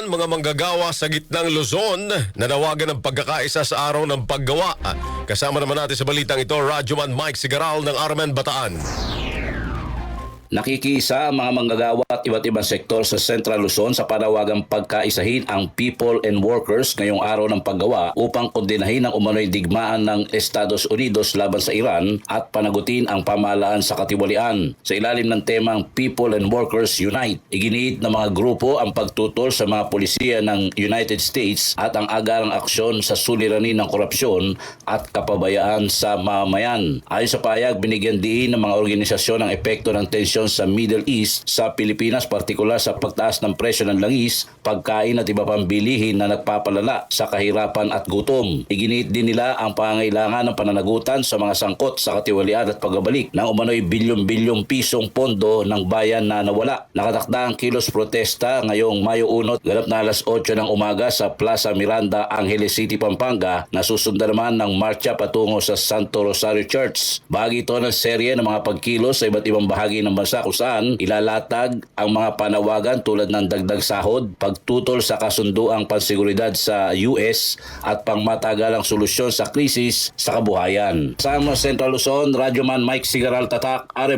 naman mga manggagawa sa gitnang Luzon nanawagan ng pagkakaisa sa araw ng paggawa. Kasama naman natin sa balitang ito, Radyoman Mike Sigaral ng Armen Bataan. Nakikiisa ang mga manggagawa at iba't ibang sektor sa Central Luzon sa panawagang pagkaisahin ang people and workers ngayong araw ng paggawa upang kondenahin ang umano'y digmaan ng Estados Unidos laban sa Iran at panagutin ang pamahalaan sa katiwalian. Sa ilalim ng temang People and Workers Unite, iginiit ng mga grupo ang pagtutol sa mga pulisya ng United States at ang agarang aksyon sa suliranin ng korupsyon at kapabayaan sa mamamayan. Ayon sa payag, binigyan diin ng mga organisasyon ang epekto ng tensyon sa Middle East sa Pilipinas, partikular sa pagtaas ng presyo ng langis, pagkain at iba pang bilihin na nagpapalala sa kahirapan at gutom. Iginiit din nila ang pangangailangan ng pananagutan sa mga sangkot sa katiwalian at pagbabalik ng umano'y bilyon-bilyong pisong pondo ng bayan na nawala. Nakatakda ang kilos protesta ngayong Mayo 1, ganap na alas 8 ng umaga sa Plaza Miranda, Angeles City, Pampanga, na susundan naman ng marcha patungo sa Santo Rosario Church. Bahagi ito ng serye ng mga pagkilos sa iba't ibang bahagi ng bansa kung saan ilalatag ang mga panawagan tulad ng dagdag sahod, pagtutol sa kasunduang pansiguridad sa US at pangmatagalang solusyon sa krisis sa kabuhayan. Sa Central Luzon, Radyoman Mike Sigaral, Tatak, Armen.